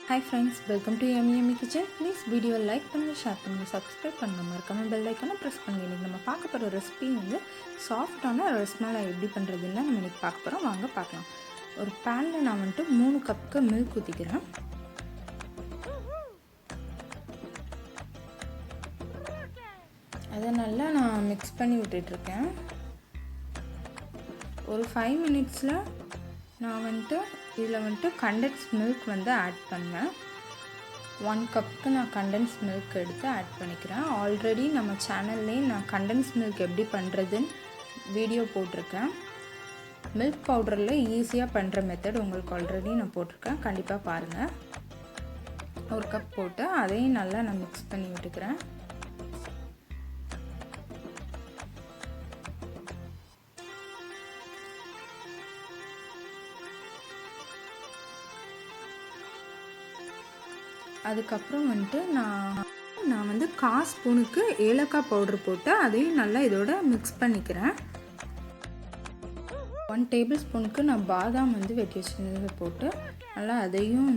Hi friends, welcome to Yummy Yummy Kitchen. Please video like பண்ணுங்க, share பண்ணுங்க, subscribe பண்ணுங்க, மறக்காம bell icon press பண்ணுங்க. இன்னைக்கு நம்ம பார்க்க போற ரெசிபி வந்து சாஃப்ட்டான ரசமலை எப்படி பண்றதுன்னு நம்ம இன்னைக்கு பார்க்க போறோம். வாங்க பார்க்கலாம். ஒரு panல நான் வந்து 3 கப்புக்கு milk ஊத்திக்கிறேன். அதை நல்லா நான் mix பண்ணி விட்டுட்டு இருக்கேன். ஒரு 5 minutesல நான் வந்து இதில் வந்துட்டு கண்டென்ஸ்ட் மில்க் வந்து ஆட் பண்ணேன். 1 கப்புக்கு நான் கண்டென்ஸ்ட் மில்க் எடுத்து ஆட் பண்ணிக்கிறேன். ஆல்ரெடி நம்ம சேனல்லே நான் கண்டென்ஸ்ட் மில்க் எப்படி பண்ணுறதுன்னு வீடியோ போட்டிருக்கேன். மில்க் பவுடரில் ஈஸியாக பண்ணுற மெத்தட் உங்களுக்கு ஆல்ரெடி நான் போட்டிருக்கேன், கண்டிப்பாக பாருங்கள். 1 கப் போட்டு அதையும் நல்லா நான் மிக்ஸ் பண்ணி விட்டுக்கிறேன். அதுக்கப்புறம் வந்துட்டு நான் வந்து 1/4 ஸ்பூனுக்கு ஏலக்காய் பவுடர் போட்டு அதையும் நல்லா இதோட மிக்ஸ் பண்ணிக்கிறேன். 1 டேபிள் ஸ்பூனுக்கு நான் பாதாம் வந்து வெட்டி வச்சுருந்ததை போட்டு நல்லா அதையும்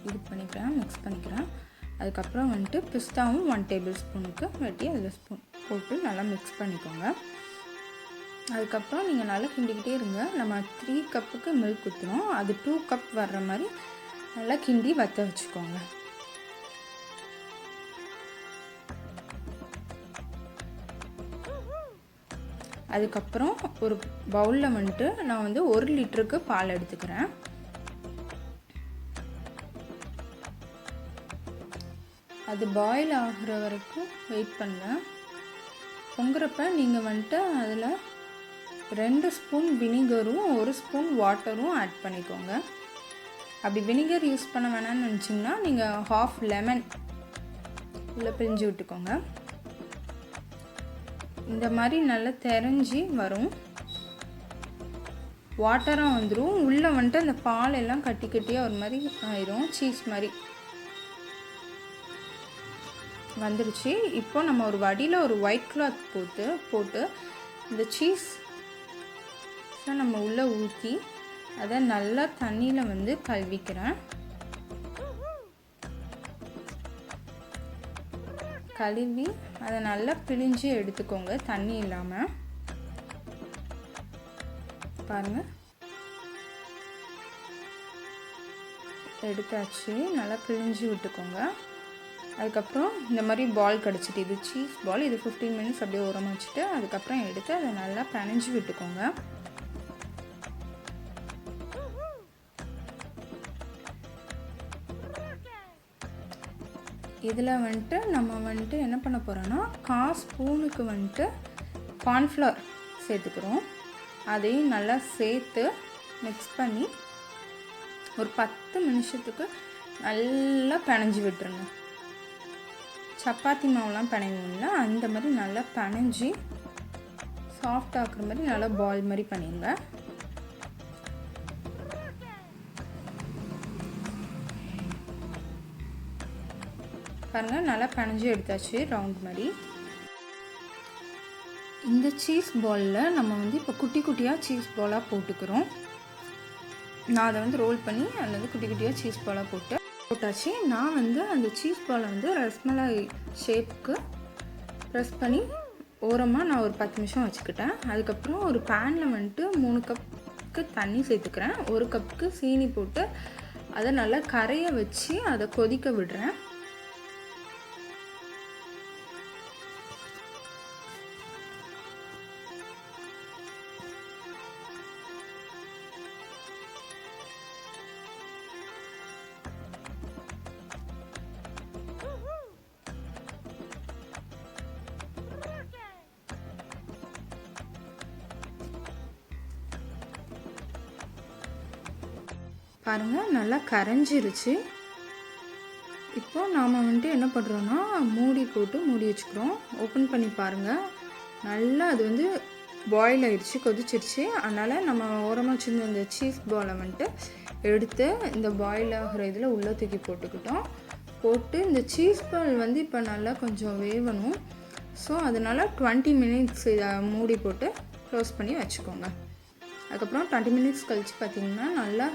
இது பண்ணிக்கிறேன், மிக்ஸ் பண்ணிக்கிறேன். அதுக்கப்புறம் வந்துட்டு பிஸ்தாவும் 1 டேபிள் ஸ்பூனுக்கு வெட்டி அதில் போட்டு நல்லா மிக்ஸ் பண்ணிக்கோங்க. அதுக்கப்புறம் நீங்கள் நல்லா கிண்டிக்கிட்டே இருங்க. நம்ம 3 கப்புக்கு மில்க் ஊற்றணும், அது 2 கப் வர்ற மாதிரி நல்லா கிண்டி வற்ற வச்சுக்கோங்க. அதுக்கப்புறம் ஒரு பவுலில் வந்துட்டு நான் வந்து 1 லிட்டருக்கு பால் எடுத்துக்கிறேன். அது பாயில் ஆகிற வரைக்கும் வெயிட் பண்ணுங்கள். பொங்குறப்ப நீங்கள் வந்துட்டு அதில் 2 ஸ்பூன் வினிகரும் 1 ஸ்பூன் வாட்டரும் ஆட் பண்ணிக்கோங்க. அப்படி வினிகர் யூஸ் பண்ண வேணாம்னு நினச்சிங்கன்னா நீங்கள் 1/2 லெமன் உள்ளே பிழிஞ்சு விட்டுக்கோங்க. இந்த மாதிரி நல்லா தெரிஞ்சு வரும், வாட்டராக வந்துடும். உள்ளே வந்துட்டு அந்த பால் எல்லாம் கட்டி கட்டியாக ஒரு மாதிரி ஆயிரும், சீஸ் மாதிரி வந்துருச்சு. இப்போ நம்ம ஒரு வடியில் ஒரு ஒயிட் கிளாத் போட்டு இந்த சீஸ் நம்ம உள்ளே ஊற்றி அதை நல்லா தண்ணியில் வந்து கழுவிக்கிறேன். கழுவி அதை நல்லா பிழிஞ்சு எடுத்துக்கோங்க, தண்ணி இல்லாமல். பாருங்கள், எடுத்தாச்சு. நல்லா பிழிஞ்சு விட்டுக்கோங்க. அதுக்கப்புறம் இந்த மாதிரி பால் கிடச்சிட்டு, இது சீஸ் பால், இது 15 மினிட்ஸ் அப்படியே உரமாக வச்சுட்டு அதுக்கப்புறம் எடுத்து அதை நல்லா பிணைஞ்சு விட்டுக்கோங்க. இதில் வந்துட்டு நம்ம வந்துட்டு என்ன பண்ண போகிறோன்னா 1/4 ஸ்பூனுக்கு வந்துட்டு கார்ன்ஃப்ளவர் சேர்த்துக்கிறோம். அதையும் நல்லா சேர்த்து மிக்ஸ் பண்ணி ஒரு 10 நிமிஷத்துக்கு நல்லா பிணைஞ்சி விட்டுருங்க. சப்பாத்தி மாவுலாம் பிணைவோம்ல, அந்த மாதிரி நல்லா பிணைஞ்சி சாஃப்ட் ஆக்குற மாதிரி நல்லா பால் மாதிரி பண்ணிடுங்க. பாருங்கள், நல்லா பிணைஞ்சு எடுத்தாச்சு ரவுண்ட் மாதிரி. இந்த சீஸ் பாலில் நம்ம வந்து இப்போ குட்டி குட்டியாக சீஸ் பாலாக போட்டுக்கிறோம். நான் அதை வந்து ரோல் பண்ணி அதில் வந்து குட்டி குட்டியாக சீஸ் பாலாக போட்டாச்சு. நான் வந்து அந்த சீஸ் பாலை வந்து ரசமலாய் ஷேப்புக்கு ப்ரெஸ் பண்ணி ஓரமாக நான் ஒரு 10 நிமிஷம் வச்சுக்கிட்டேன். அதுக்கப்புறம் ஒரு பேனில் வந்துட்டு 3 கப்புக்கு தண்ணி சேர்த்துக்கிறேன். 1 கப்புக்கு சீனி போட்டு அதை நல்லா கரைய வச்சு அதை கொதிக்க விடுறேன். பாருங்கள், நல்லா கரைஞ்சிருச்சு. இப்போ நாம் வந்துட்டு என்ன பண்ணுறோன்னா மூடி போட்டு மூடி வச்சுக்கிறோம். ஓப்பன் பண்ணி பாருங்கள், நல்லா அது வந்து பாயில் ஆகிடுச்சு, கொதிச்சிருச்சு. அதனால் நம்ம ஓரமாக வச்சுருந்த இந்த சீஸ் பாலை வந்துட்டு எடுத்து இந்த பாயில் ஆகிற இதில் உள்ளே தூக்கி போட்டு இந்த சீஸ் பால் வந்து இப்போ நல்லா கொஞ்சம் வேவணும். ஸோ அதனால் 20 மினிட்ஸ் இதை மூடி போட்டு க்ளோஸ் பண்ணி வச்சுக்கோங்க. அதுக்கப்புறம் 20 மினிட்ஸ் கழித்து பார்த்திங்கன்னா நல்லா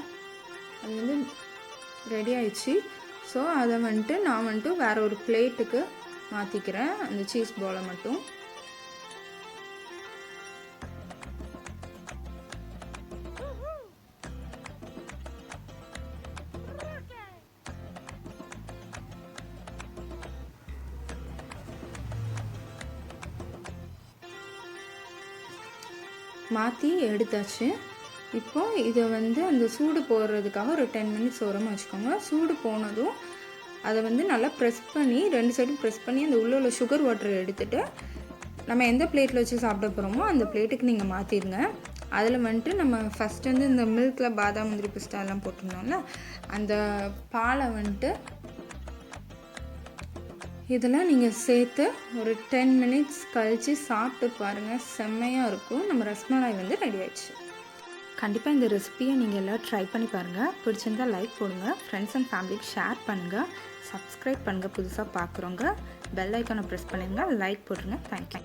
அது வந்து ரெடி ஆயிடுச்சு. ஸோ அதை வந்துட்டு நான் வந்துட்டு வேறு ஒரு பிளேட்டுக்கு மாற்றிக்கிறேன் அந்த சீஸ் பாலை மட்டும். மாற்றி எடுத்தாச்சு. இப்போது இதை வந்து அந்த சூடு போடுறதுக்காக ஒரு 10 மினிட்ஸ் ஓரமாக வச்சுக்கோங்க. சூடு போனதும் அதை வந்து நல்லா ப்ரெஸ் பண்ணி 2 சைடும் ப்ரெஸ் பண்ணி அந்த உள்ள சுகர் வாட்டரை எடுத்துகிட்டு நம்ம எந்த பிளேட்டில் வச்சு சாப்பிட போகிறோமோ அந்த பிளேட்டுக்கு நீங்கள் மாற்றிடுங்க. அதில் வந்துட்டு நம்ம ஃபஸ்ட் வந்து இந்த மில்கில் பாதாம் முந்திரி பிஸ்தா எல்லாம் போட்டிருந்தோம்ல அந்த பாலை வந்துட்டு இதெல்லாம் நீங்கள் சேர்த்து ஒரு 10 மினிட்ஸ் கழித்து சாப்பிட்டு பாருங்கள். செம்மையாக இருக்கும். நம்ம ரசமலாய் வந்து ரெடி ஆயிடுச்சு. கண்டிப்பாக இந்த ரெசிபியை நீங்கள் எல்லாம் ட்ரை பண்ணி பாருங்கள். பிடிச்சிருந்தால் லைக் போடுங்க, ஃப்ரெண்ட்ஸ் அண்ட் ஃபேமிலிக்கு ஷேர் பண்ணுங்கள், சப்ஸ்கிரைப் பண்ணுங்கள், புதுசாக பார்க்குறவங்க பெல் ஐக்கானை ப்ரெஸ் பண்ணிடுங்க, லைக் போட்டுருங்க. தேங்க்யூ.